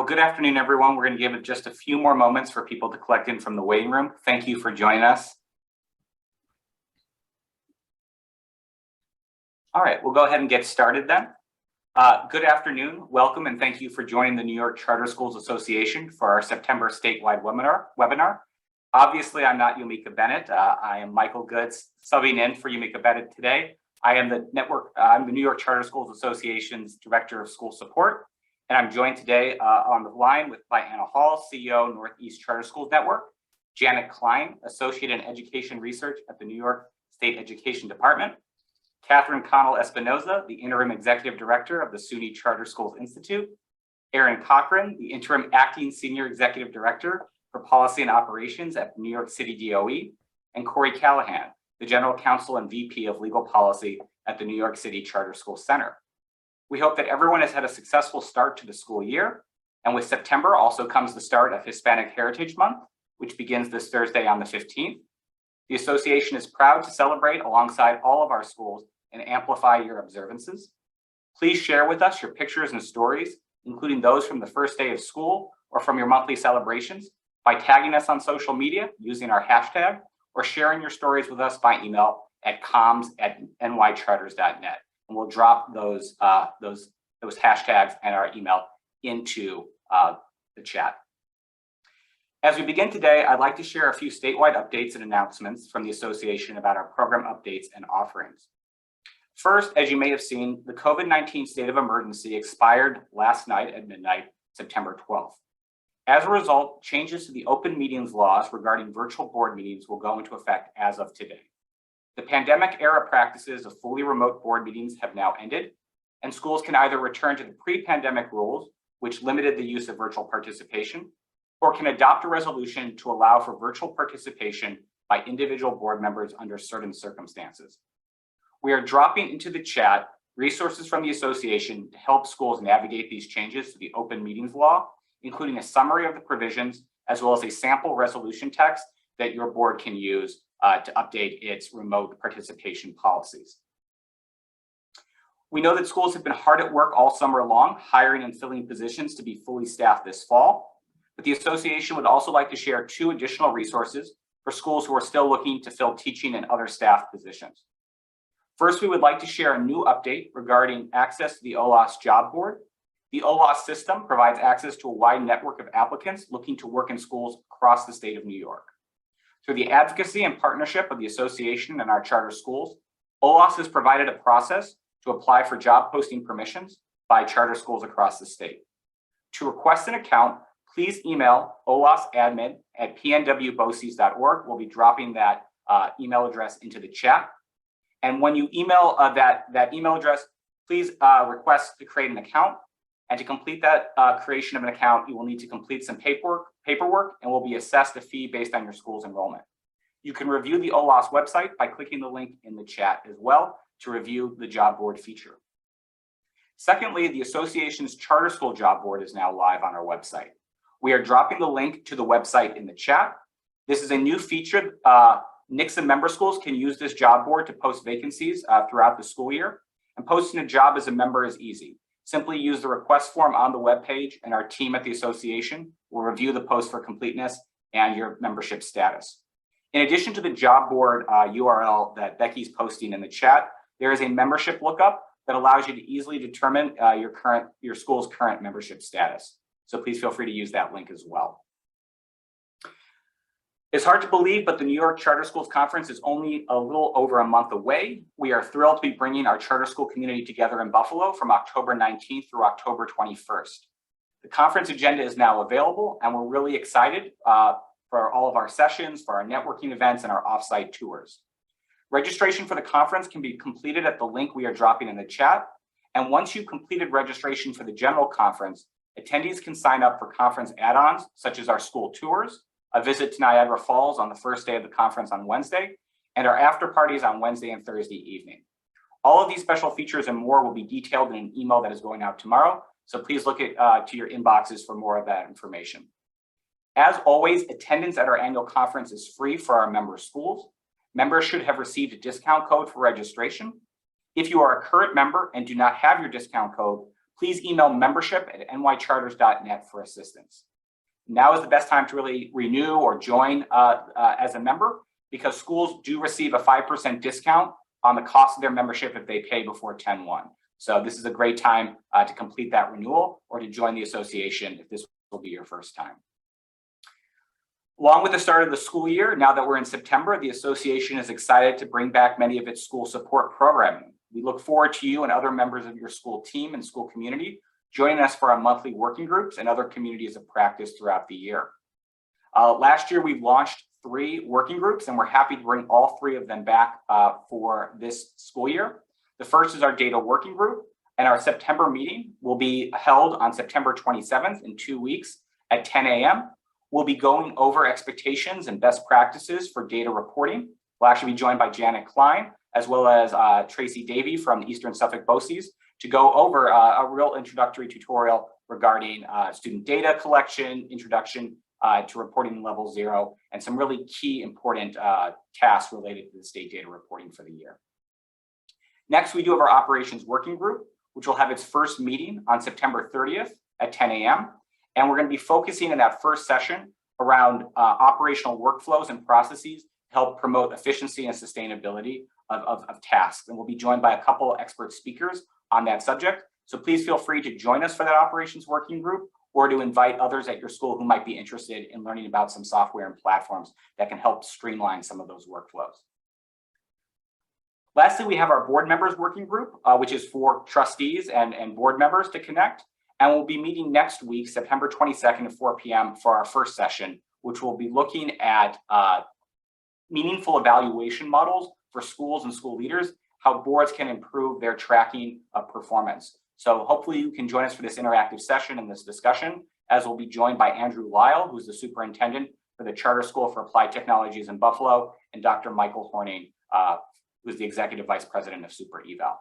well, good afternoon, everyone. We're going to give it just a few more moments for people to collect in from the waiting room. Thank you for joining us. All right, we'll go ahead and get started then. Good afternoon, welcome, and thank you for joining the New York Charter Schools Association for our September statewide webinar. Obviously, I'm not Yumika Bennett. I am Michael Goods, subbing in for Yumika Bennett today. I'm the New York Charter Schools Association's Director of School Support, and I'm joined today on the line by Anna Hall, CEO, Northeast Charter Schools Network, Janet Klein, Associate in Education Research at the New York State Education Department, Catherine Connell Espinoza, the Interim Executive Director of the SUNY Charter Schools Institute, Aaron Cochran, the Interim Acting Senior Executive Director for Policy and Operations at New York City DOE, and Corey Callahan, the General Counsel and VP of Legal Policy at the New York City Charter School Center. We hope that everyone has had a successful start to the school year, and with September also comes the start of Hispanic Heritage Month, which begins this Thursday on the 15th. The association is proud to celebrate alongside all of our schools and amplify your observances. Please share with us your pictures and stories, including those from the first day of school or from your monthly celebrations, by tagging us on social media using our hashtag, or sharing your stories with us by email at comms@nycharters.net. And we'll drop those hashtags and our email into the chat. As we begin today, I'd like to share a few statewide updates and announcements from the association about our program updates and offerings. First, as you may have seen, the COVID-19 state of emergency expired last night at midnight, September 12th. As a result, changes to the open meetings laws regarding virtual board meetings will go into effect as of today. The pandemic era practices of fully remote board meetings have now ended, and schools can either return to the pre-pandemic rules, which limited the use of virtual participation, or can adopt a resolution to allow for virtual participation by individual board members under certain circumstances. We are dropping into the chat resources from the association to help schools navigate these changes to the open meetings law, including a summary of the provisions, as well as a sample resolution text that your board can use to update its remote participation policies. We know that schools have been hard at work all summer long, hiring and filling positions to be fully staffed this fall, but the association would also like to share 2 additional resources for schools who are still looking to fill teaching and other staff positions. First, we would like to share a new update regarding access to the Oauth job board. The Oauth system provides access to a wide network of applicants looking to work in schools across the state of New York. Through the advocacy and partnership of the association and our charter schools, Oauth has provided a process to apply for job posting permissions by charter schools across the state. To request an account, please email oauthadmin@pnwboces.org. We'll be dropping that email address into the chat. And when you email that email address, please request to create an account. And to complete that creation of an account, you will need to complete some paperwork and will be assessed a fee based on your school's enrollment. You can review the Oauth website by clicking the link in the chat as well to review the job board feature. Secondly, the association's charter school job board is now live on our website. We are dropping the link to the website in the chat. This is a new feature. NICS and member schools can use this job board to post vacancies throughout the school year, and posting a job as a member is easy. Simply use the request form on the webpage, and our team at the association will review the post for completeness and your membership status. In addition to the job board URL that Becky's posting in the chat, there is a membership lookup that allows you to easily determine your school's current membership status. So please feel free to use that link as well. It's hard to believe, but the New York Charter Schools Conference is only a little over a month away. We are thrilled to be bringing our charter school community together in Buffalo from October 19th through October 21st. The conference agenda is now available, and we're really excited for all of our sessions, for our networking events, and our offsite tours. Registration for the conference can be completed at the link we are dropping in the chat. And once you've completed registration for the general conference, attendees can sign up for conference add-ons, such as our school tours, a visit to Niagara Falls on the first day of the conference on Wednesday, and our after parties on Wednesday and Thursday evening. All of these special features and more will be detailed in an email that is going out tomorrow, so please look to your inboxes for more of that information. As always, attendance at our annual conference is free for our member schools. Members should have received a discount code for registration. If you are a current member and do not have your discount code, please email membership@nycharters.net for assistance. Now is the best time to really renew or join as a member, because schools do receive a 5% discount on the cost of their membership if they pay before 10/1. So this is a great time to complete that renewal or to join the association if this will be your first time. Along with the start of the school year, now that we're in September, the association is excited to bring back many of its school support programming. We look forward to you and other members of your school team and school community joining us for our monthly working groups and other communities of practice throughout the year. Last year, we launched 3 working groups, and we're happy to bring all 3 of them back for this school year. The first is our data working group, and our September meeting will be held on September 27th in 2 weeks at 10 a.m. We'll be going over expectations and best practices for data reporting. We'll actually be joined by Janet Klein, as well as Tracy Davey from the Eastern Suffolk BOCES to go over a real introductory tutorial regarding student data collection, introduction to reporting level 0, and some really key important tasks related to the state data reporting for the year. Next, we do have our operations working group, which will have its first meeting on September 30th at 10 a.m. And we're going to be focusing in that first session around operational workflows and processes to help promote efficiency and sustainability of tasks. And we'll be joined by a couple of expert speakers on that subject. So please feel free to join us for that operations working group, or to invite others at your school who might be interested in learning about some software and platforms that can help streamline some of those workflows. Lastly, we have our board members working group, which is for trustees and board members to connect. And we'll be meeting next week, September 22nd at 4 p.m. for our first session, which will be looking at meaningful evaluation models for schools and school leaders, how boards can improve their tracking of performance. So hopefully you can join us for this interactive session and this discussion, as we'll be joined by Andrew Lyle, who's the superintendent for the Charter School for Applied Technologies in Buffalo, and Dr. Michael Horning, who's the executive vice president of Super Eval.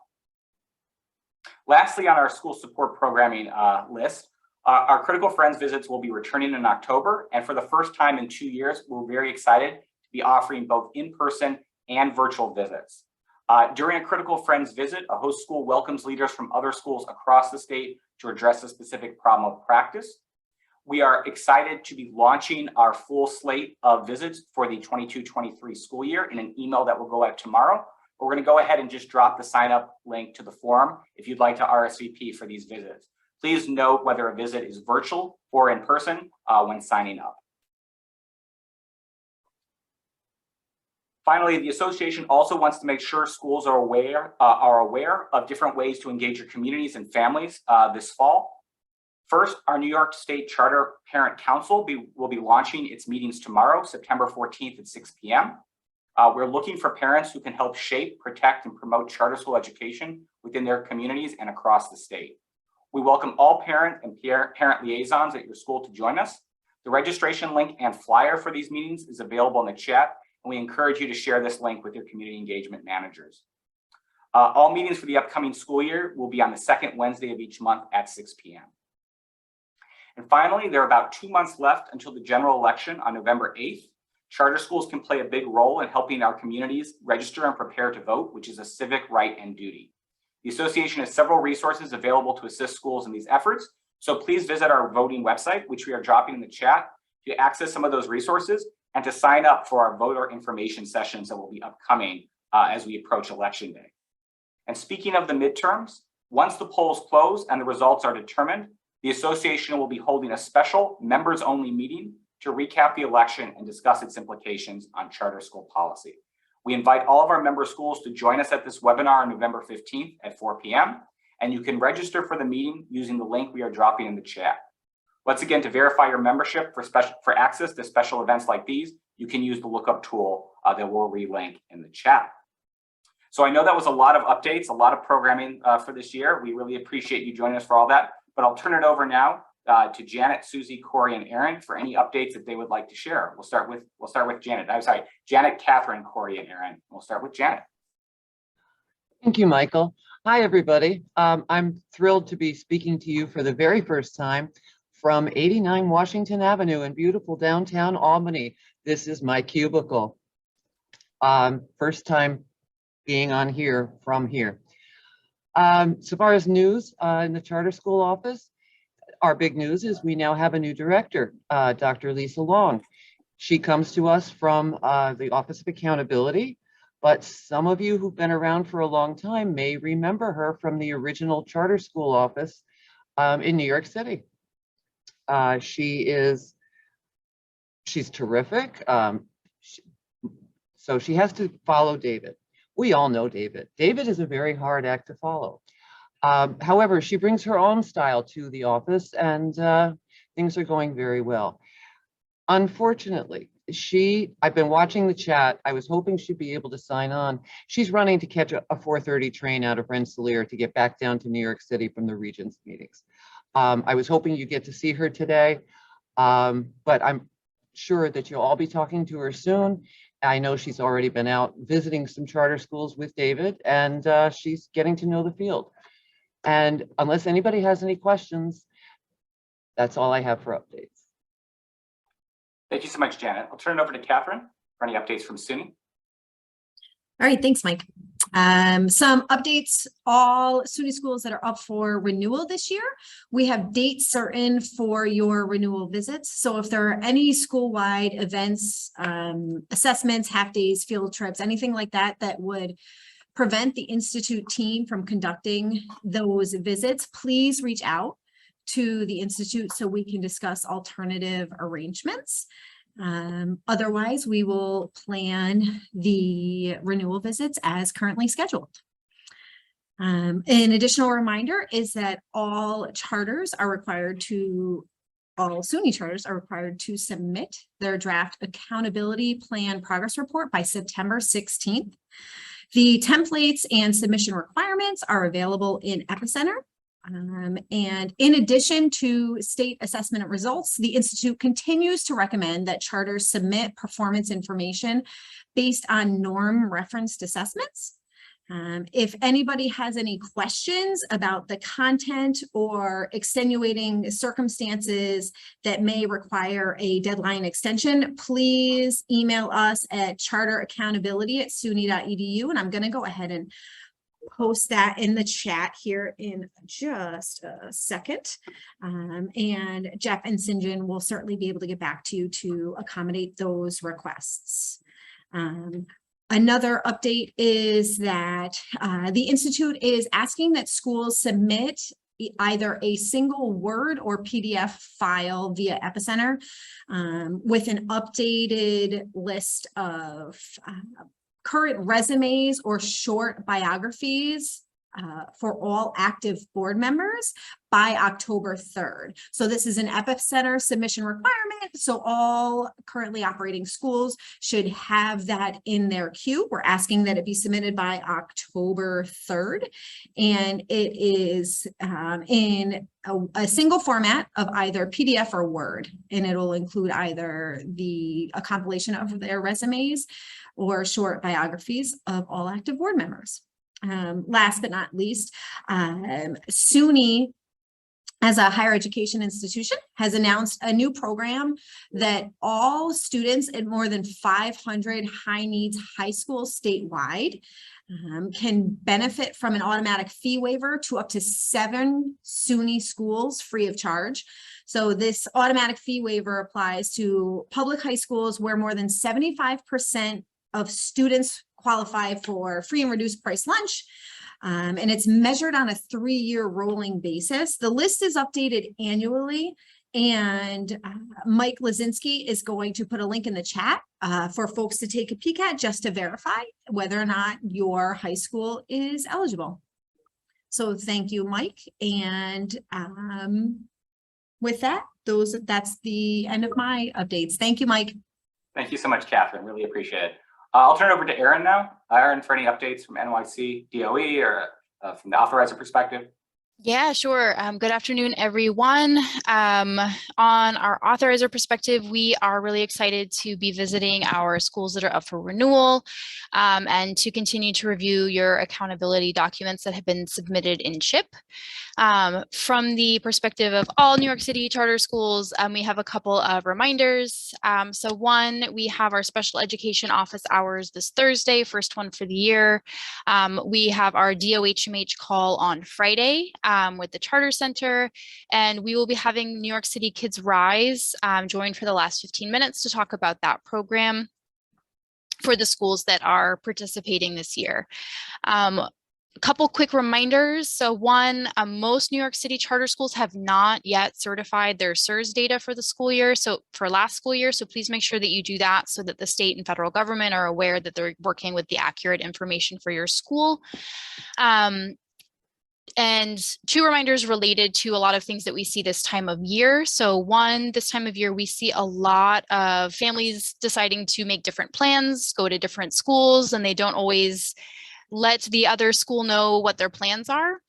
Lastly, on our school support programming list, our Critical Friends visits will be returning in October. And for the first time in 2 years, we're very excited to be offering both in-person and virtual visits. During a Critical Friends visit, a host school welcomes leaders from other schools across the state to address a specific problem of practice. We are excited to be launching our full slate of visits for the 22-23 school year in an email that will go out tomorrow. We're going to go ahead and just drop the sign up link to the forum if you'd like to RSVP for these visits. Please note whether a visit is virtual or in person when signing up. Finally, the association also wants to make sure schools are aware of different ways to engage your communities and families this fall. First, our New York State Charter Parent Council will be launching its meetings tomorrow, September 14th at 6 p.m. We're looking for parents who can help shape, protect, and promote charter school education within their communities and across the state. We welcome all parent and parent liaisons at your school to join us. The registration link and flyer for these meetings is available in the chat, and we encourage you to share this link with your community engagement managers. All meetings for the upcoming school year will be on the second Wednesday of each month at 6 p.m. And finally, there are about 2 months left until the general election on November 8th. Charter schools can play a big role in helping our communities register and prepare to vote, which is a civic right and duty. The association has several resources available to assist schools in these efforts, so please visit our voting website, which we are dropping in the chat, to access some of those resources and to sign up for our voter information sessions that will be upcoming as we approach Election Day. And speaking of the midterms, once the polls close and the results are determined, the association will be holding a special members-only meeting to recap the election and discuss its implications on charter school policy. We invite all of our member schools to join us at this webinar on November 15th at 4 p.m. And you can register for the meeting using the link we are dropping in the chat. Once again, to verify your membership for access to special events like these, you can use the lookup tool that we'll relink in the chat. So I know that was a lot of updates, a lot of programming for this year. We really appreciate you joining us for all that, but I'll turn it over now to Janet, Susie, Corey, and Aaron for any updates that they would like to share. We'll start with Janet. I'm sorry, Janet, Catherine, Corey, and Aaron. We'll start with Janet. Thank you, Michael. Hi, everybody. I'm thrilled to be speaking to you for the very first time from 89 Washington Avenue in beautiful downtown Albany. This is my cubicle. First time being on here from here. So far as news in the charter school office, our big news is we now have a new director, Dr. Lisa Long. She comes to us from the Office of Accountability, but some of you who've been around for a long time may remember her from the original charter school office in New York City. She's terrific. So she has to follow David. We all know David. David is a very hard act to follow. However, she brings her own style to the office, and things are going very well. Unfortunately, I've been watching the chat. I was hoping she'd be able to sign on. She's running to catch a 4:30 train out of Rensselaer to get back down to New York City from the Regents meetings. I was hoping you get to see her today, but I'm sure that you'll all be talking to her soon. I know she's already been out visiting some charter schools with David, and she's getting to know the field. And unless anybody has any questions, that's all I have for updates. Thank you so much, Janet. I'll turn it over to Catherine for any updates from SUNY. All right, thanks, Mike. Some updates, all SUNY schools that are up for renewal this year. We have dates certain for your renewal visits. So if there are any school-wide events, assessments, half-days, field trips, anything like that, that would prevent the Institute team from conducting those visits, please reach out to the Institute so we can discuss alternative arrangements. Otherwise, we will plan the renewal visits as currently scheduled. An additional reminder is that all SUNY charters are required to submit their draft accountability plan progress report by September 16th. The templates and submission requirements are available in Epicenter. And in addition to state assessment results, the Institute continues to recommend that charters submit performance information based on norm referenced assessments. If anybody has any questions about the content or extenuating circumstances that may require a deadline extension, please email us at charteraccountability@suny.edu. And I'm going to go ahead and post that in the chat here in just a second. And Jeff and Sinjin will certainly be able to get back to you to accommodate those requests. Another update is that the Institute is asking that schools submit either a single Word or PDF file via Epicenter with an updated list of current resumes or short biographies for all active board members by October 3rd. So this is an Epicenter submission requirement. So all currently operating schools should have that in their queue. We're asking that it be submitted by October 3rd. And it is in a single format of either PDF or Word. And it'll include either a compilation of their resumes or short biographies of all active board members. Last but not least, SUNY, as a higher education institution, has announced a new program that all students at more than 500 high needs high schools statewide can benefit from an automatic fee waiver to up to 7 SUNY schools free of charge. So this automatic fee waiver applies to public high schools where more than 75% of students qualify for free and reduced price lunch. And it's measured on a 3-year rolling basis. The list is updated annually, and Mike Lazinski is going to put a link in the chat for folks to take a peek at just to verify whether or not your high school is eligible. So thank you, Mike. And with that, that's the end of my updates. Thank you, Mike. Thank you so much, Catherine. Really appreciate it. I'll turn it over to Aaron now. Aaron, for any updates from NYC, DOE, or from the authorizer perspective. Yeah, sure. Good afternoon, everyone. On our authorizer perspective, we are really excited to be visiting our schools that are up for renewal and to continue to review your accountability documents that have been submitted in CHIP. From the perspective of all New York City charter schools, we have a couple of reminders. So one, we have our special education office hours this Thursday, first one for the year. We have our DOHMH call on Friday with the Charter Center, and we will be having New York City Kids Rise join for the last 15 minutes to talk about that program for the schools that are participating this year. A couple quick reminders. So one, most New York City charter schools have not yet certified their CSRS data for the school year. So for last school year, so please make sure that you do that so that the state and federal government are aware that they're working with the accurate information for your school. And two reminders related to a lot of things that we see this time of year. So one, this time of year, we see a lot of families deciding to make different plans, go to different schools, and they don't always let the other school know what their plans are.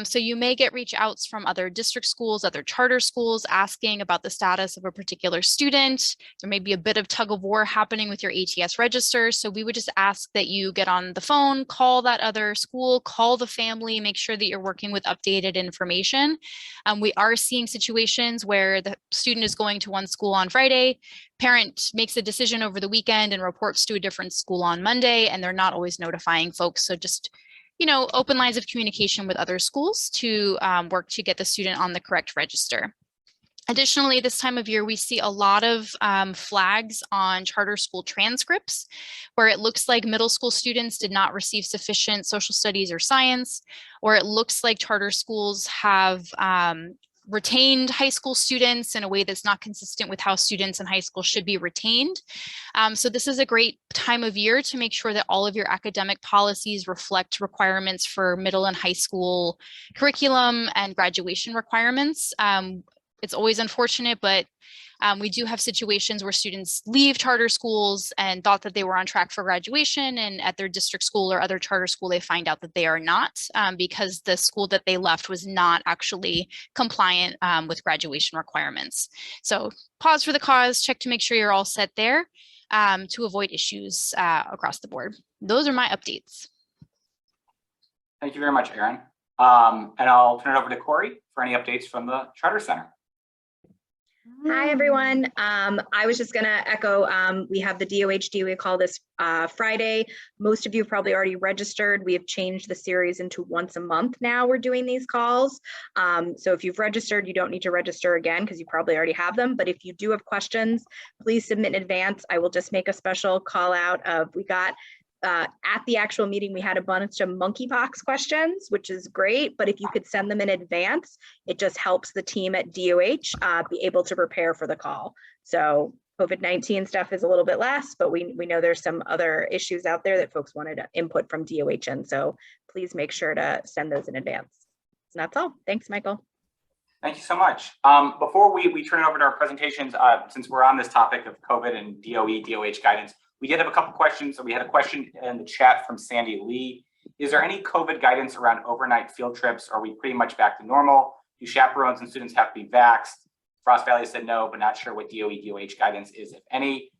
So you may get reach outs from other district schools, other charter schools asking about the status of a particular student. There may be a bit of tug of war happening with your ATS register. So we would just ask that you get on the phone, call that other school, call the family, make sure that you're working with updated information. We are seeing situations where the student is going to one school on Friday, parent makes a decision over the weekend and reports to a different school on Monday, and they're not always notifying folks. So just, open lines of communication with other schools to work to get the student on the correct register. Additionally, this time of year, we see a lot of flags on charter school transcripts where it looks like middle school students did not receive sufficient social studies or science, or it looks like charter schools have retained high school students in a way that's not consistent with how students in high school should be retained. So this is a great time of year to make sure that all of your academic policies reflect requirements for middle and high school curriculum and graduation requirements. It's always unfortunate, but we do have situations where students leave charter schools and thought that they were on track for graduation, and at their district school or other charter school, they find out that they are not because the school that they left was not actually compliant with graduation requirements. So pause for the cause, check to make sure you're all set there to avoid issues across the board. Those are my updates. Thank you very much, Erin. And I'll turn it over to Corey for any updates from the Charter Center. Hi, everyone. I was just going to echo, we have the DOHD, we call this Friday. Most of you have probably already registered. We have changed the series into once a month now we're doing these calls. So if you've registered, you don't need to register again because you probably already have them. But if you do have questions, please submit in advance. I will just make a special call out of, we got at the actual meeting, we had a bunch of monkeypox questions, which is great, but if you could send them in advance, it just helps the team at DOH be able to prepare for the call. So COVID-19 stuff is a little bit less, but we know there's some other issues out there that folks wanted input from DOH in. So please make sure to send those in advance. And that's all. Thanks, Michael. Thank you so much. Before we turn it over to our presentations, since we're on this topic of COVID and DOH guidance, we did have a couple questions. So we had a question in the chat from Sandy Lee. Is there any COVID guidance around overnight field trips? Are we pretty much back to normal? Do chaperones and students have to be vaxxed? Frost Valley said no, but not sure what DOH guidance is, if any.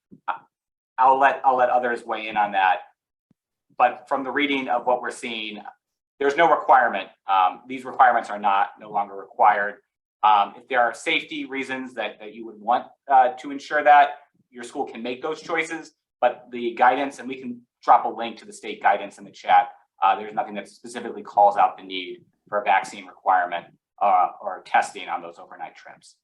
I'll let others weigh in on that. But from the reading of what we're seeing, there's no requirement. These requirements are no longer required. If there are safety reasons that you would want to ensure that, your school can make those choices. But the guidance, and we can drop a link to the state guidance in the chat, there's nothing that specifically calls out the need for a vaccine requirement or testing on those overnight trips.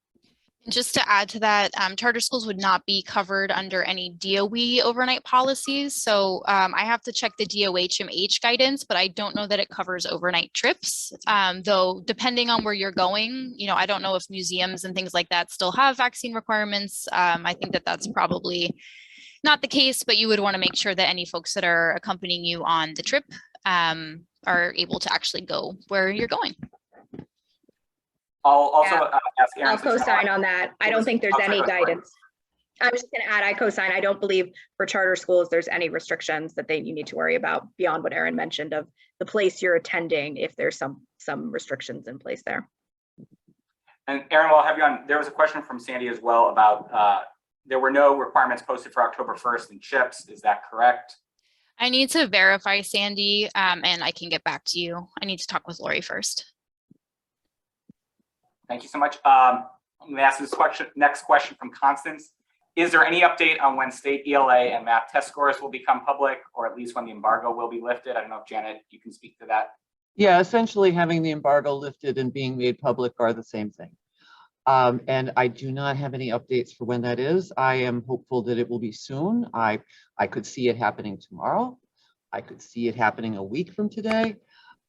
Just to add to that, charter schools would not be covered under any DOE overnight policies. So I have to check the DOHMH guidance, but I don't know that it covers overnight trips. Though depending on where you're going, I don't know if museums and things like that still have vaccine requirements. I think that that's probably not the case, but you would want to make sure that any folks that are accompanying you on the trip are able to actually go where you're going. I'll also ask Erin. I'll co-sign on that. I don't think there's any guidance. I was just going to add, I co-sign. I don't believe for charter schools there's any restrictions that you need to worry about beyond what Erin mentioned of the place you're attending. If there's some restrictions in place there. And Aaron, while I have you on, there was a question from Sandy as well about there were no requirements posted for October 1st in CHIPS. Is that correct? I need to verify, Sandy, and I can get back to you. I need to talk with Lori first. Thank you so much. I'm going to ask this question, next question from Constance. Is there any update on when state ELA and math test scores will become public, or at least when the embargo will be lifted? I don't know if Janet, you can speak to that. Yeah, essentially having the embargo lifted and being made public are the same thing. And I do not have any updates for when that is. I am hopeful that it will be soon. I could see it happening tomorrow. I could see it happening a week from today.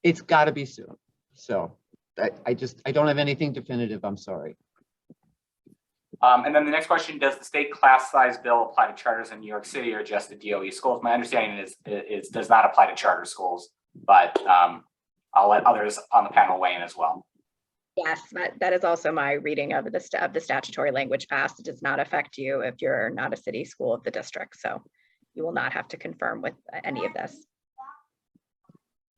It's got to be soon. So I don't have anything definitive. I'm sorry. And then the next question, does the state class size bill apply to charters in New York City or just the DOE schools? My understanding is it does not apply to charter schools, but I'll let others on the panel weigh in as well. Yes, that is also my reading of the statutory language passed. It does not affect you if you're not a city school of the district. So you will not have to confirm with any of this.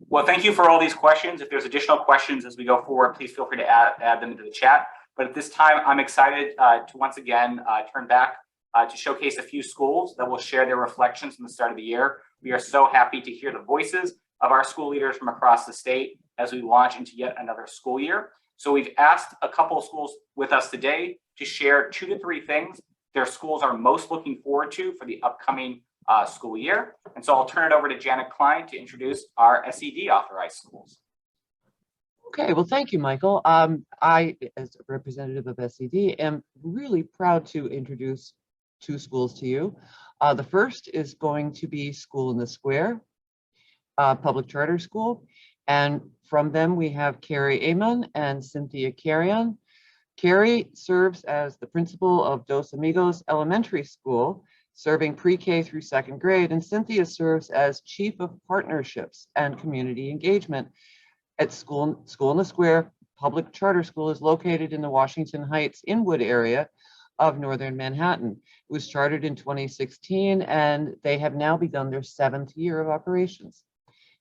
Well, thank you for all these questions. If there's additional questions as we go forward, please feel free to add them into the chat. But at this time, I'm excited to once again turn back to showcase a few schools that will share their reflections from the start of the year. We are so happy to hear the voices of our school leaders from across the state as we launch into yet another school year. So we've asked a couple of schools with us today to share 2 to 3 things their schools are most looking forward to for the upcoming school year. And so I'll turn it over to Janet Klein to introduce our SED authorized schools. Okay, well, thank you, Michael. I, as a representative of SED, am really proud to introduce 2 schools to you. The first is going to be School in the Square, public charter school. And from them, we have Carrie Amon and Cynthia Carrion. Carrie serves as the principal of Dos Amigos Elementary School, serving pre-K through 2nd grade, and Cynthia serves as Chief of Partnerships and Community Engagement at School in the Square. Public charter school is located in the Washington Heights Inwood area of northern Manhattan. It was chartered in 2016, and they have now begun their 7th year of operations.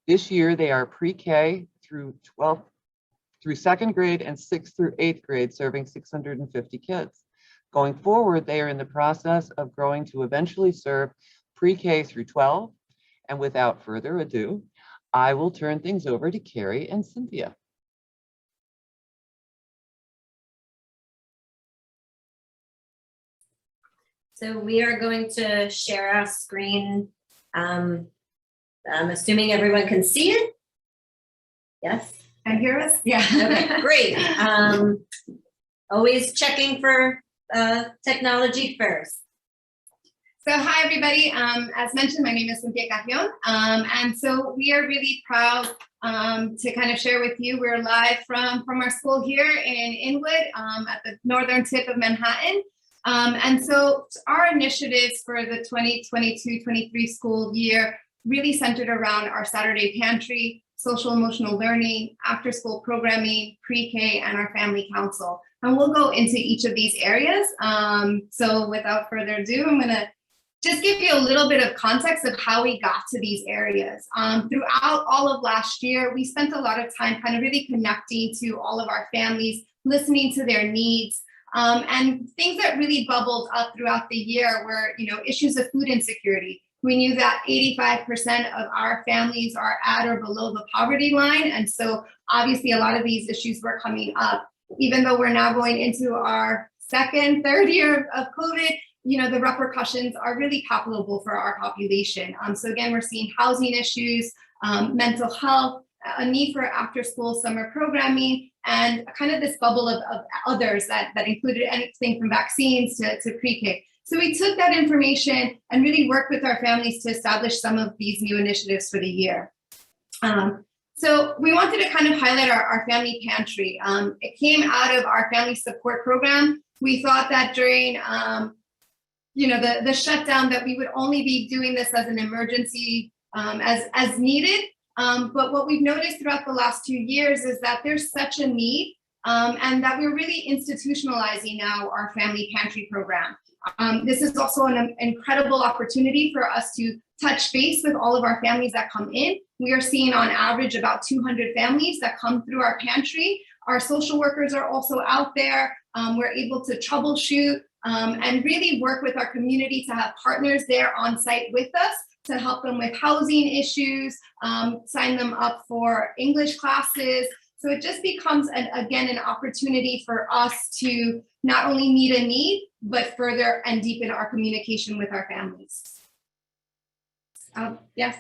This year, they are pre-K through 2nd grade and 6th through 8th grade, serving 650 kids. Going forward, they are in the process of growing to eventually serve pre-K through 12. And without further ado, I will turn things over to Carrie and Cynthia. So we are going to share our screen. I'm assuming everyone can see it. Yes, And hear us? yeah, okay, great. Always checking for technology first. So hi, everybody. As mentioned, my name is Cynthia Carrion. And so we are really proud to kind of share with you. We're live from our school here in Inwood at the northern tip of Manhattan. And so our initiatives for the 2022-23 school year really centered around our Saturday Pantry, social emotional learning, after school programming, pre-K, and our family council. And we'll go into each of these areas. So without further ado, I'm gonna just give you a little bit of context of how we got to these areas. Throughout all of last year, we spent a lot of time kind of really connecting to all of our families, listening to their needs, and things that really bubbled up throughout the year were, issues of food insecurity. We knew that 85% of our families are at or below the poverty line. And so obviously a lot of these issues were coming up. Even though we're now going into our 2nd, 3rd year of COVID, the repercussions are really palpable for our population. So again, we're seeing housing issues, mental health, a need for after school summer programming, and kind of this bubble of others that included anything from vaccines to pre-K. So we took that information and really worked with our families to establish some of these new initiatives for the year. So we wanted to kind of highlight our family pantry. It came out of our family support program. We thought that during the shutdown that we would only be doing this as an emergency as needed. But what we've noticed throughout the last 2 years is that there's such a need and that we're really institutionalizing now our family pantry program. This is also an incredible opportunity for us to touch base with all of our families that come in We are seeing on average about 200 families that come through our pantry. Our social workers are also out there. We're able to troubleshoot and really work with our community to have partners there on site with us to help them with housing issues, sign them up for English classes. So it just becomes, again, an opportunity for us to not only meet a need, but further and deepen our communication with our families. Yes.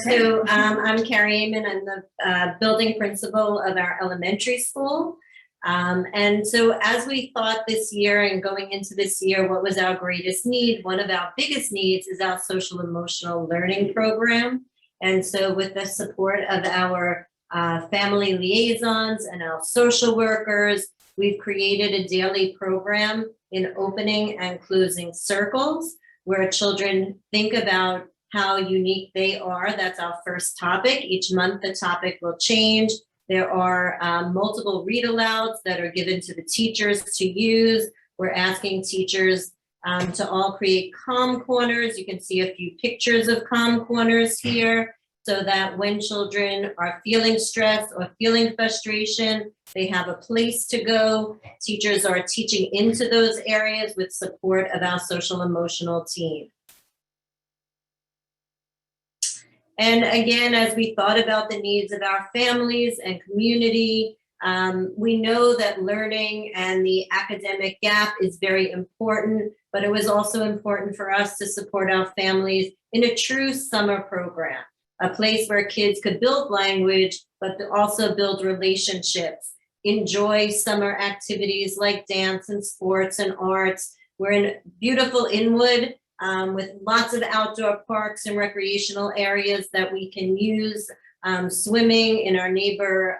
So I'm Carrie Amon. I'm the building principal of our elementary school. And so as we thought this year and going into this year, what was our greatest need? One of our biggest needs is our social emotional learning program. And so with the support of our family liaisons and our social workers, we've created a daily program in opening and closing circles where children think about how unique they are. That's our first topic. Each month the topic will change. There are multiple read alouds that are given to the teachers to use. We're asking teachers to all create calm corners. You can see a few pictures of calm corners here, so that when children are feeling stress or feeling frustration, they have a place to go. Teachers are teaching into those areas with support of our social emotional team. And again, as we thought about the needs of our families and community, we know that learning and the academic gap is very important, but it was also important for us to support our families in a true summer program, a place where kids could build language, but also build relationships, enjoy summer activities like dance and sports and arts. We're in beautiful Inwood, with lots of outdoor parks and recreational areas that we can use, swimming in our neighbor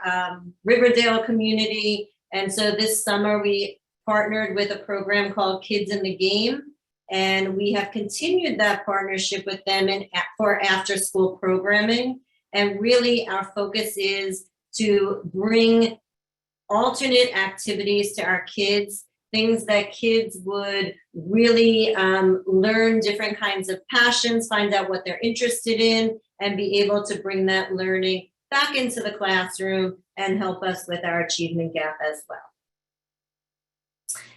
Riverdale community. And so this summer we partnered with a program called Kids in the Game, and we have continued that partnership with them for after school programming. And really our focus is to bring alternate activities to our kids, things that kids would really learn different kinds of passions, find out what they're interested in, and be able to bring that learning back into the classroom and help us with our achievement gap as well.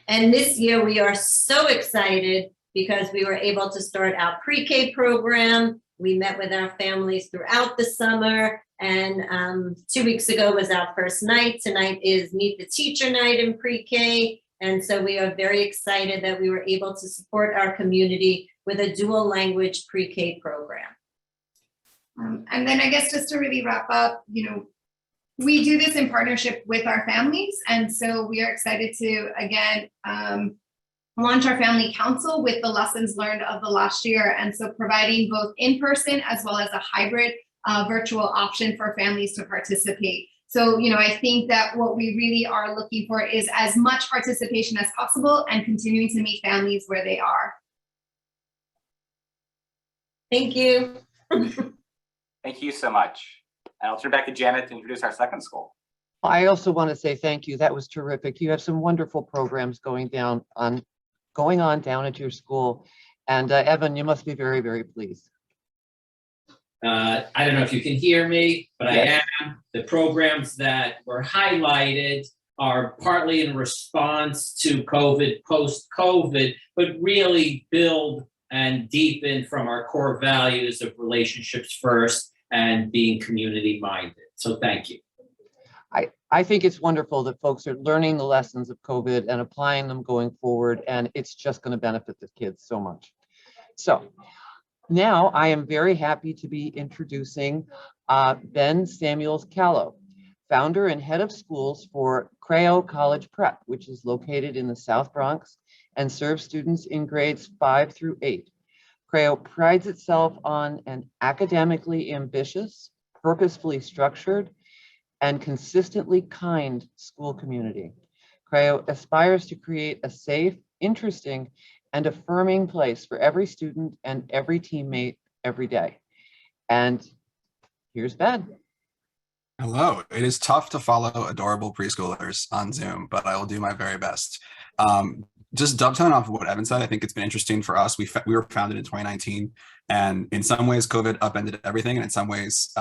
And this year we are so excited because we were able to start our pre-K program. We met with our families throughout the summer, and 2 weeks ago was our first night. Tonight is Meet the Teacher night in pre-K. And so we are very excited that we were able to support our community with a dual language pre-K program. And then I guess just to really wrap up, we do this in partnership with our families. And so we are excited to, again, launch our family council with the lessons learned of the last year. And so providing both in-person as well as a hybrid virtual option for families to participate. So, I think that what we really are looking for is as much participation as possible and continuing to meet families where they are. Thank you. Thank you so much. And I'll turn back to Janet to introduce our second school. I also want to say thank you. That was terrific. You have some wonderful programs going on down at your school. And Evan, you must be very, very pleased. I don't know if you can hear me, but yes. I am. The programs that were highlighted are partly in response to COVID, post-COVID, but really build and deepen from our core values of relationships first and being community-minded. So thank you. I think it's wonderful that folks are learning the lessons of COVID and applying them going forward, and it's just going to benefit the kids so much. So now I am very happy to be introducing Ben Samuels-Callow, founder and head of schools for Cte College Prep, which is located in the South Bronx and serves students in grades 5 through 8. Cte prides itself on an academically ambitious, purposefully structured, and consistently kind school community. Cte aspires to create a safe, interesting, and affirming place for every student and every teammate every day. And here's Ben. Hello. It is tough to follow adorable preschoolers on Zoom, but I will do my very best. just dovetailing off of what Evan said, I think it's been interesting for us. We were founded in 2019, and in some ways COVID upended everything, and in some ways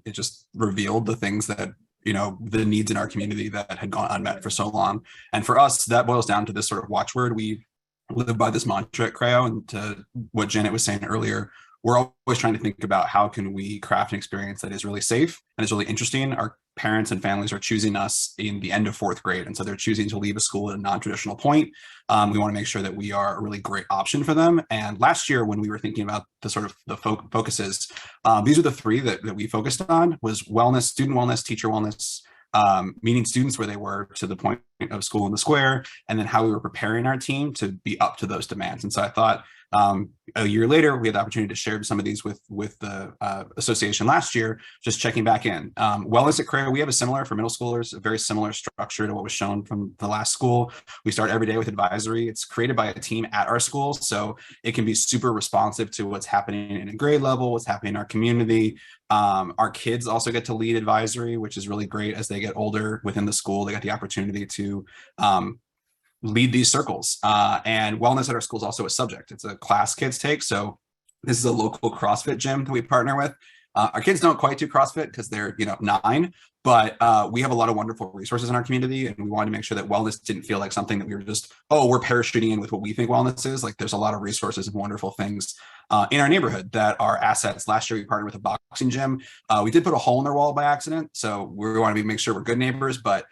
it just revealed the things that, the needs in our community that had gone unmet for so long. And for us, that boils down to this sort of watchword. We live by this mantra at Creo, and to what Janet was saying earlier, we're always trying to think about how can we craft an experience that is really safe and is really interesting. Our parents and families are choosing us in the end of 4th grade, and so they're choosing to leave a school at a non-traditional point. We want to make sure that we are a really great option for them. And last year, when we were thinking about the sort of the focuses, these are the 3 that we focused on: was wellness, student wellness, teacher wellness, meeting students where they were to the point of school in the square, and then how we were preparing our team to be up to those demands. And so I thought, a year later, we had the opportunity to share some of these with the association last year, just checking back in. Wellness at Creo, we have for middle schoolers, a very similar structure to what was shown from the last school. We start every day with advisory. It's created by a team at our school, so it can be super responsive to what's happening in a grade level, what's happening in our community. Our kids also get to lead advisory, which is really great. As they get older within the school, they get the opportunity to lead these circles. And wellness at our school is also a subject. It's a class kids take. So this is a local CrossFit gym that we partner with. Our kids don't quite do CrossFit because they're 9, but we have a lot of wonderful resources in our community, and we wanted to make sure that wellness didn't feel like something that we were just, we're parachuting in with what we think wellness is. Like, there's a lot of resources and wonderful things in our neighborhood that are assets. Last year, we partnered with a boxing gym. We did put a hole in their wall by accident, so we want to make sure we're good neighbors, but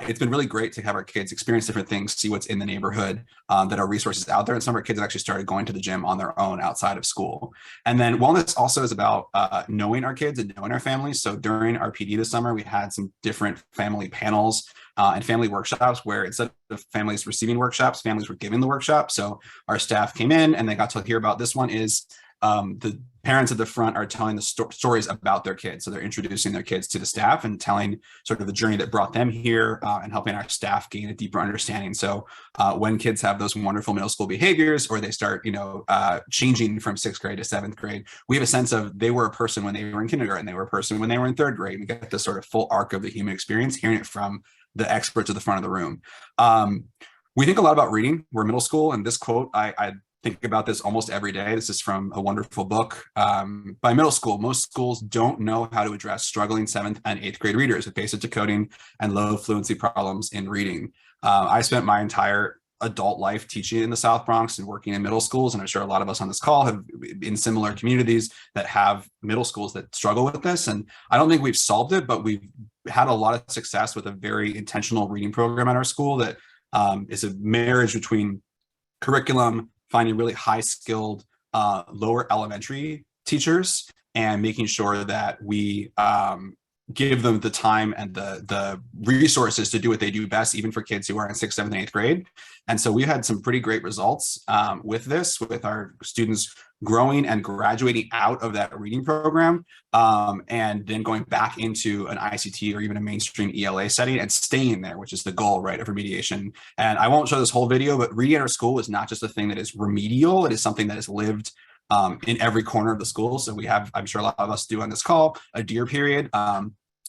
it's been really great to have our kids experience different things, see what's in the neighborhood, that are resources out there. And some of our kids have actually started going to the gym on their own outside of school. And then wellness also is about knowing our kids and knowing our families. So during our PD this summer, we had some different family panels and family workshops where instead of families receiving workshops, families were giving the workshop. So our staff came in and they got to hear about this one is the parents at the front are telling the stories about their kids. So they're introducing their kids to the staff and telling sort of the journey that brought them here and helping our staff gain a deeper understanding. So when kids have those wonderful middle school behaviors, or they start, changing from 6th grade to 7th grade, we have a sense of they were a person when they were in kindergarten, they were a person when they were in 3rd grade. We get this sort of full arc of the human experience, hearing it from the experts at the front of the room. We think a lot about reading. We're middle school, and this quote, I think about this almost every day. This is from a wonderful book by middle school. Most schools don't know how to address struggling 7th and 8th grade readers with basic decoding and low fluency problems in reading. I spent my entire adult life teaching in the South Bronx and working in middle schools, and I'm sure a lot of us on this call have in similar communities that have middle schools that struggle with this. And I don't think we've solved it, but we've had a lot of success with a very intentional reading program at our school that is a marriage between curriculum, finding really high-skilled lower elementary teachers, and making sure that we give them the time and the resources to do what they do best, even for kids who are in 6th, 7th, and 8th grade. And so we've had some pretty great results with this, with our students growing and graduating out of that reading program, and then going back into an ICT or even a mainstream ELA setting and staying there, which is the goal, right, of remediation. And I won't show this whole video, but reading at our school is not just a thing that is remedial. It is something that is lived in every corner of the school. So we have, I'm sure a lot of us do on this call, a dear period.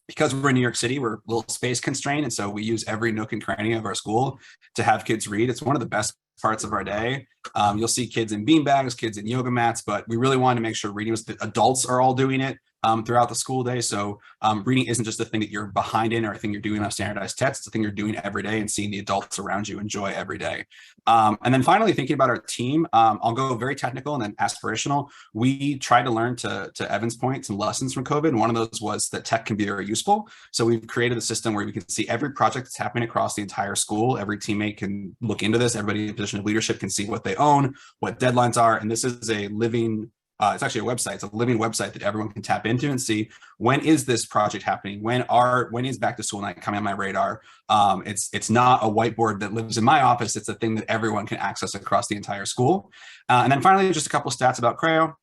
Because we're in New York City, we're a little space constrained. And so we use every nook and cranny of our school to have kids read. It's one of the best parts of our day. You'll see kids in beanbags, kids in yoga mats, but we really wanted to make sure reading was, the adults are all doing it throughout the school day. So reading isn't just a thing that you're behind in or a thing you're doing on standardized tests. It's a thing you're doing every day and seeing the adults around you enjoy every day. And then finally, thinking about our team, I'll go very technical and then aspirational. We tried to learn, to Evan's point, some lessons from COVID. And one of those was that tech can be very useful. So we've created a system where we can see every project that's happening across the entire school. Every teammate can look into this. Everybody in a position of leadership can see what they own, what deadlines are. And this is a living it's actually a website. It's a living website that everyone can tap into and see, when is this project happening? When is back to school night coming on my radar? It's not a whiteboard that lives in my office. It's a thing that everyone can access across the entire school. And then finally, just a couple of stats about Creo.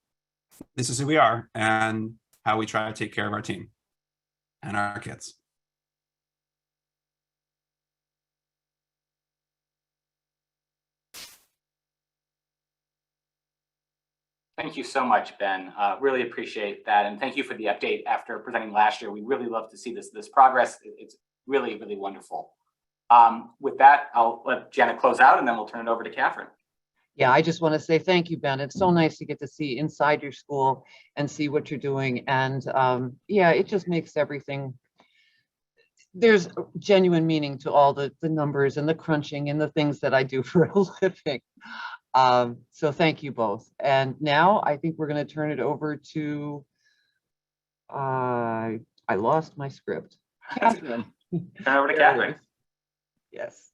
This is who we are and how we try to take care of our team and our kids. Thank you so much, Ben. Really appreciate that. And thank you for the update after presenting last year. We really love to see this progress. It's really, really wonderful. With that, I'll let Janet close out and then we'll turn it over to Catherine. Yeah, I just want to say thank you, Ben. It's so nice to get to see inside your school and see what you're doing. And yeah, it just makes everything, there's genuine meaning to all the numbers and the crunching and the things that I do for a living. So thank you both. And now I think we're going to turn it over to, I lost my script. Catherine. Turn over to Catherine. Yes.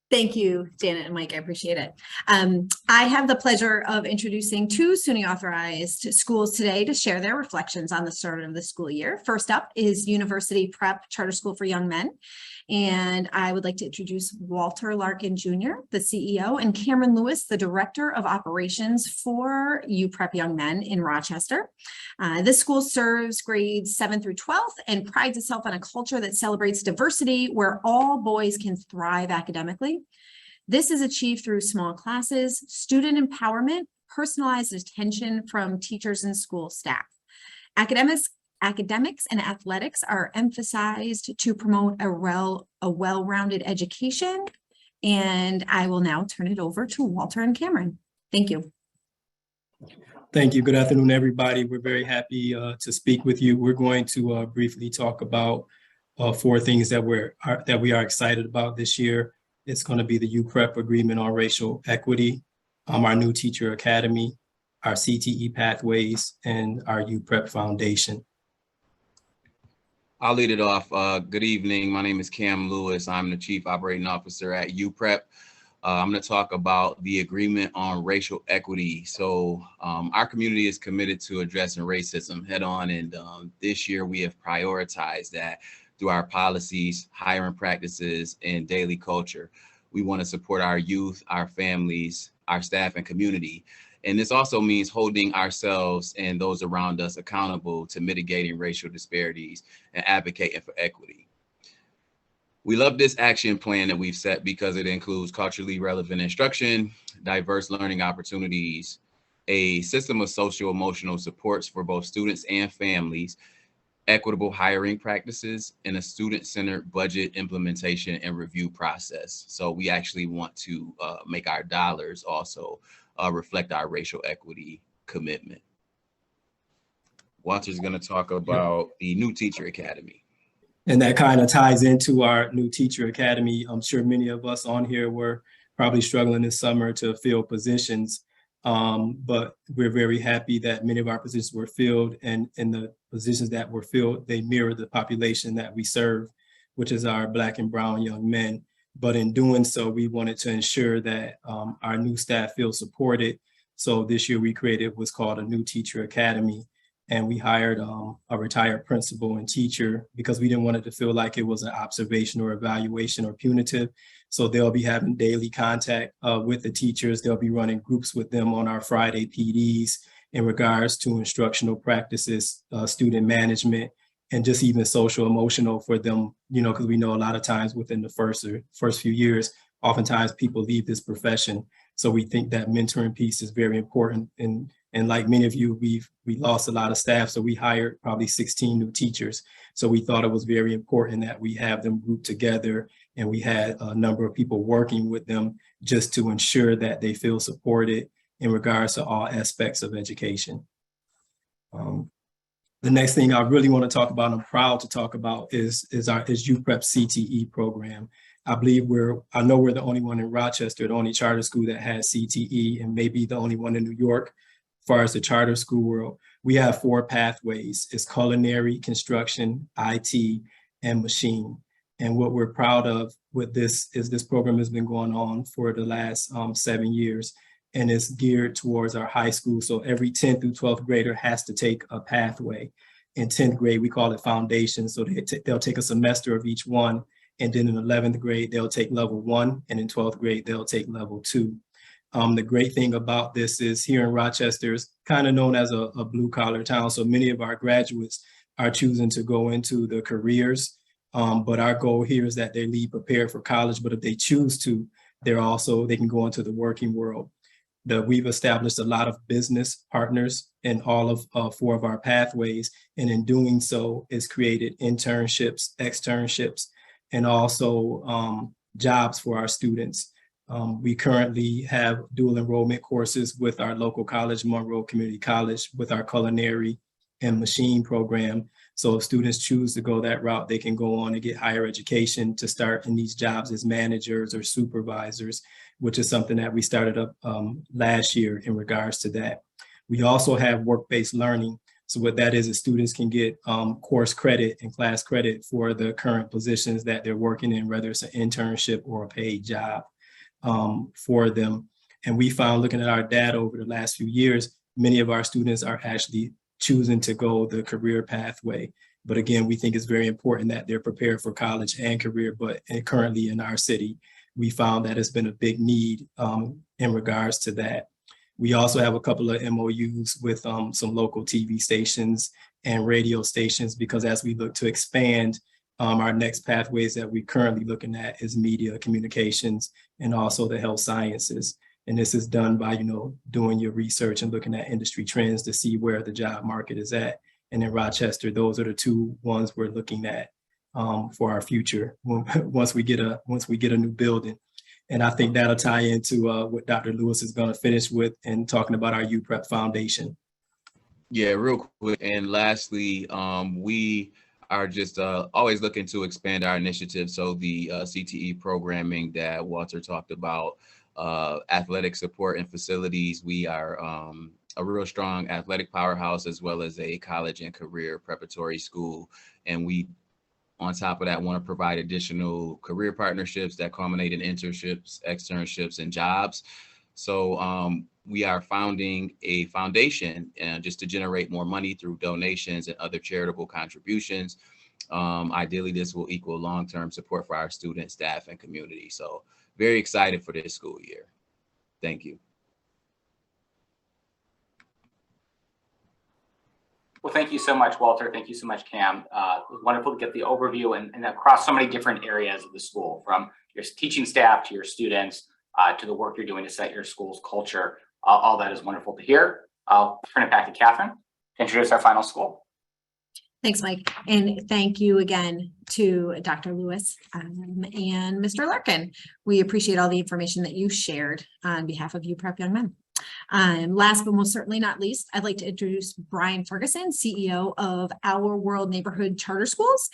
Thank you, Janet and Mike. I appreciate it. I have the pleasure of introducing two SUNY authorized schools today to share their reflections on the start of the school year. First up is University Prep Charter School for Young Men. And I would like to introduce Walter Larkin Jr., the CEO, and Cameron Lewis, the Director of Operations for UPrep Young Men in Rochester. This school serves grades 7 through 12 and prides itself on a culture that celebrates diversity where all boys can thrive academically. This is achieved through small classes, student empowerment, personalized attention from teachers and school staff. Academics and athletics are emphasized to promote a well-rounded education. And I will now turn it over to Walter and Cameron. Thank you. Thank you. Good afternoon, everybody. We're very happy to speak with you. We're going to briefly talk about 4 things that we are excited about this year. It's going to be the UPrep Agreement on Racial Equity, our new Teacher Academy, our CTE Pathways, and our UPrep Foundation. I'll lead it off. Good evening. My name is Cam Lewis. I'm the Chief Operating Officer at UPrep. I'm going to talk about the agreement on racial equity. So our community is committed to addressing racism head on. And this year we have prioritized that through our policies, hiring practices, and daily culture. We want to support our youth, our families, our staff, and community. And this also means holding ourselves and those around us accountable to mitigating racial disparities and advocating for equity. We love this action plan that we've set because it includes culturally relevant instruction, diverse learning opportunities, a system of social emotional supports for both students and families, equitable hiring practices, and a student-centered budget implementation and review process. So we actually want to make our dollars also reflect our racial equity commitment. Walter's going to talk about the new Teacher Academy. And that kind of ties into our new Teacher Academy. I'm sure many of us on here were probably struggling this summer to fill positions, but we're very happy that many of our positions were filled, and in the positions that were filled, they mirror the population that we serve, which is our Black and brown young men. But in doing so, we wanted to ensure that our new staff feel supported. So this year we created what's called a new Teacher Academy. And we hired a retired principal and teacher because we didn't want it to feel like it was an observation or evaluation or punitive. So they'll be having daily contact with the teachers. They'll be running groups with them on our Friday PDs in regards to instructional practices, student management, and just even social emotional for them, you know, because we know a lot of times within the first few years, oftentimes people leave this profession. So we think that mentoring piece is very important. And like many of you, we lost a lot of staff. So we hired probably 16 new teachers. So we thought it was very important that we have them grouped together, and we had a number of people working with them just to ensure that they feel supported in regards to all aspects of education. The next thing I really want to talk about, and I'm proud to talk about, is UPrep CTE program. I know we're the only one in Rochester, the only charter school that has CTE, and maybe the only one in New York. As far as the charter school world, we have 4 pathways. It's culinary, construction, IT, and machine. And what we're proud of with this is this program has been going on for the last 7 years, and it's geared towards our high school. So every 10th through 12th grader has to take a pathway. In 10th grade, we call it foundation. So they'll take a semester of each one. And then in 11th grade, they'll take level 1. And in 12th grade, they'll take level 2. The great thing about this is here in Rochester is kind of known as a blue collar town. So many of our graduates are choosing to go into the careers. But our goal here is that they leave prepared for college. But if they choose to, they can go into the working world. We've established a lot of business partners in all of 4 of our pathways. And in doing so, it's created internships, externships, and also jobs for our students. We currently have dual enrollment courses with our local college, Monroe Community College, with our culinary and machine program. So if students choose to go that route, they can go on and get higher education to start in these jobs as managers or supervisors, which is something that we started up last year in regards to that. We also have work-based learning. So what that is students can get course credit and class credit for the current positions that they're working in, whether it's an internship or a paid job for them. And we found, looking at our data over the last few years, many of our students are actually choosing to go the career pathway. But again, we think it's very important that they're prepared for college and career, but currently in our city, we found that it's been a big need in regards to that. We also have a couple of MOUs with some local TV stations and radio stations, because as we look to expand, our next pathways that we're currently looking at is media communications and also the health sciences. And this is done by, doing your research and looking at industry trends to see where the job market is at. And in Rochester, those are the two ones we're looking at for our future once we get a new building. And I think that'll tie into what Dr. Lewis is going to finish with and talking about our UPrep Foundation. Yeah, real quick. And lastly, we are just always looking to expand our initiative. So the Cte Programming that Walter talked about, athletic support and facilities. We are a real strong athletic powerhouse, as well as a college and career preparatory school. And we, on top of that, want to provide additional career partnerships that culminate in internships, externships, and jobs. So we are founding a foundation just to generate more money through donations and other charitable contributions. Ideally, this will equal long-term support for our students, staff, and community. So very excited for this school year. Thank you. Well, thank you so much, Walter. Thank you so much, Cam. It was wonderful to get the overview and across so many different areas of the school, from your teaching staff to your students, to the work you're doing to set your school's culture. All that is wonderful to hear. I'll turn it back to Catherine to introduce our final school. Thanks, Mike. And thank you again to Dr. Lewis and Mr. Larkin. We appreciate all the information that you shared on behalf of UPrep Young Men. Last but most certainly not least, I'd like to introduce Brian Ferguson, CEO of Our World Neighborhood Charter Schools.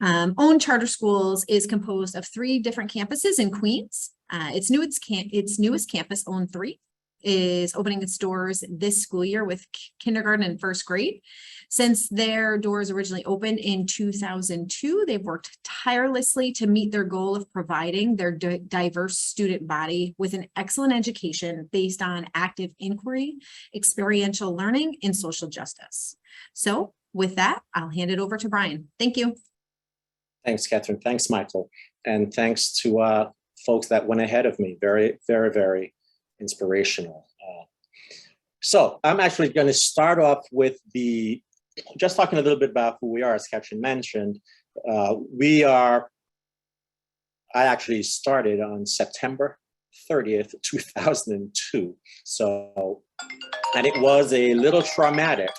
Own Charter Schools is composed of 3 different campuses in Queens. Its newest campus, Own 3, is opening its doors this school year with kindergarten and first grade. Since their doors originally opened in 2002, they've worked tirelessly to meet their goal of providing their diverse student body with an excellent education based on active inquiry, experiential learning, and social justice. So with that, I'll hand it over to Brian. Thank you. Thanks, Catherine. Thanks, Michael. And thanks to folks that went ahead of me. Very, very, very inspirational. So I'm actually going to start off with just talking a little bit about who we are. As Catherine mentioned, I actually started on September 30th, 2002. So, and it was a little traumatic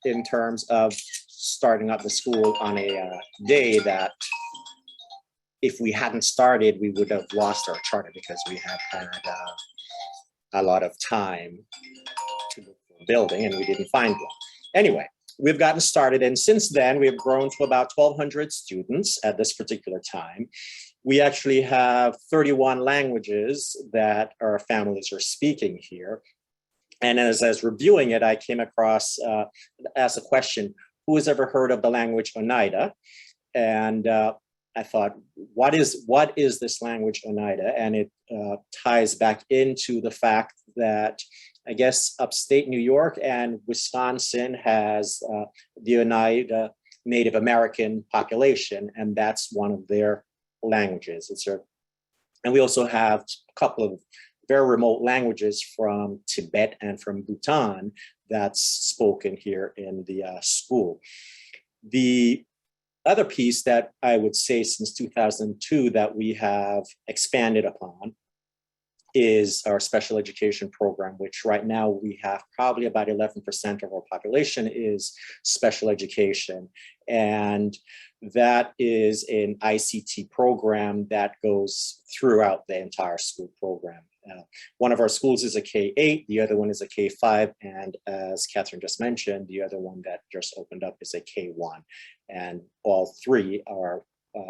in terms of starting up the school on a day that, if we hadn't started, we would have lost our charter, because we had a lot of time to look for a building and we didn't find one. Anyway, we've gotten started, and since then we've grown to about 1,200 students at this particular time. We actually have 31 languages that our families are speaking here. And as I was reviewing it, I came across, asked a question, who has ever heard of the language Oneida? And I thought, what is this language Oneida? And it ties back into the fact that, I guess, upstate New York and Wisconsin has the Oneida Native American population, and that's one of their languages. And we also have a couple of very remote languages from Tibet and from Bhutan that's spoken here in the school. The other piece that I would say since 2002 that we have expanded upon is our special education program, which right now we have probably about 11% of our population is special education. And that is an ICT program that goes throughout the entire school program. One of our schools is a K-8, the other one is a K-5, and as Catherine just mentioned, the other one that just opened up is a K-1. And all three are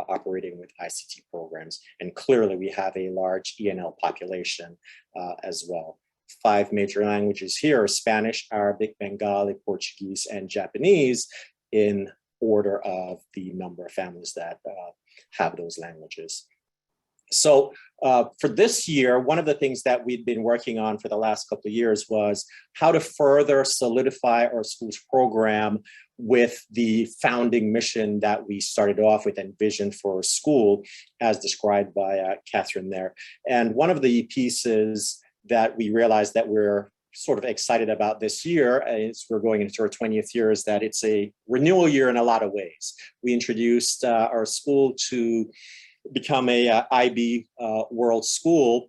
operating with ICT programs. And clearly we have a large ENL population as well. 5 major languages here are Spanish, Arabic, Bengali, Portuguese, and Japanese in order of the number of families that have those languages. So for this year, one of the things that we'd been working on for the last couple of years was how to further solidify our school's program with the founding mission that we started off with and vision for a school as described by Catherine there. And one of the pieces that we realized that we're sort of excited about this year as we're going into our 20th year is that it's a renewal year in a lot of ways. We introduced our school to become a IB World School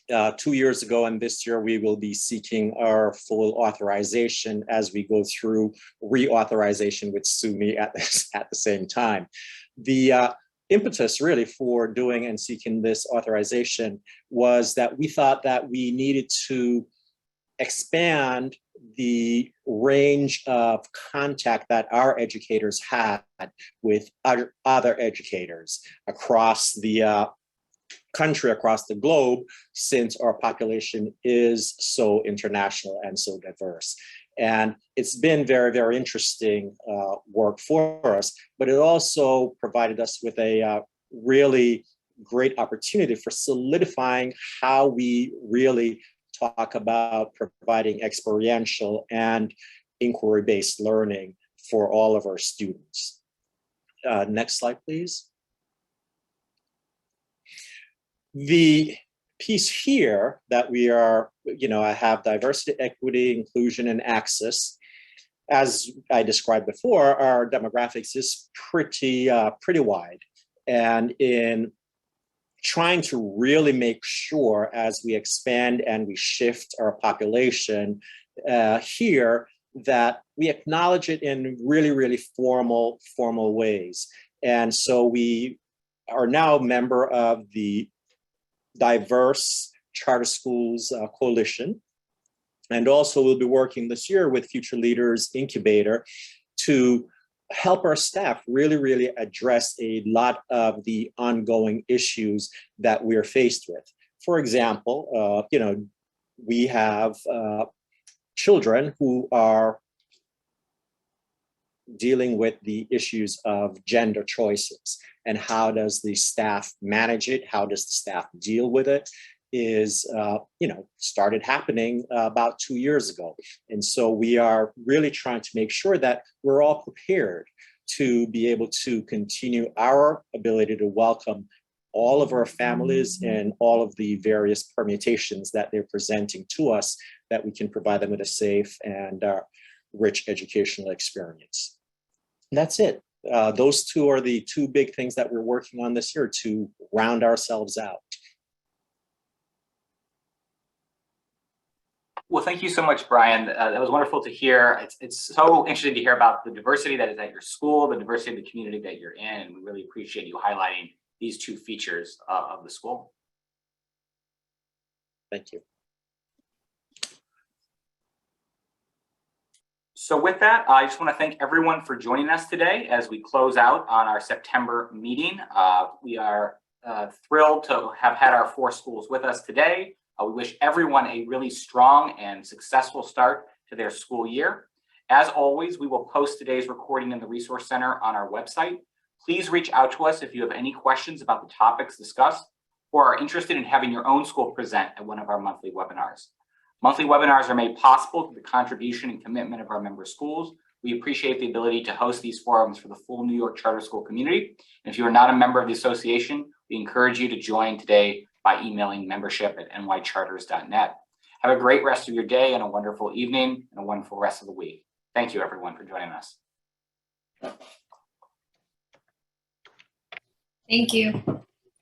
2 years ago, and this year we will be seeking our full authorization as we go through reauthorization with SUNY at the same time. The impetus really for doing and seeking this authorization was that we thought that we needed to expand the range of contact that our educators had with other educators across the country, across the globe, since our population is so international and so diverse. And it's been very, very interesting work for us, but it also provided us with a really great opportunity for solidifying how we really talk about providing experiential and inquiry-based learning for all of our students. Next slide, please. The piece here that we are, I have diversity, equity, inclusion, and access. As I described before, our demographics is pretty wide. And in trying to really make sure as we expand and we shift our population here that we acknowledge it in really, really formal ways. And so we are now a member of the Diverse Charter Schools Coalition. And also we'll be working this year with Future Leaders Incubator to help our staff really, really address a lot of the ongoing issues that we're faced with. For example, we have children who are dealing with the issues of gender choices and how does the staff manage it? How does the staff deal with it? Is, started happening about 2 years ago. And so we are really trying to make sure that we're all prepared to be able to continue our ability to welcome all of our families and all of the various permutations that they're presenting to us, that we can provide them with a safe and rich educational experience. And that's it. Those two are the two big things that we're working on this year to round ourselves out. Well, thank you so much, Brian. That was wonderful to hear. It's so interesting to hear about the diversity that is at your school, the diversity of the community that you're in. We really appreciate you highlighting these two features of the school. Thank you. So with that, I just want to thank everyone for joining us today as we close out on our September meeting. We are thrilled to have had our 4 schools with us today. We wish everyone a really strong and successful start to their school year. As always, we will post today's recording in the Resource Center on our website. Please reach out to us if you have any questions about the topics discussed or are interested in having your own school present at one of our monthly webinars. Monthly webinars are made possible through the contribution and commitment of our member schools. We appreciate the ability to host these forums for the full New York Charter School community. And if you are not a member of the association, we encourage you to join today by emailing membership@nycharters.net. Have a great rest of your day and a wonderful evening and a wonderful rest of the week. Thank you, everyone, for joining us. Thank you.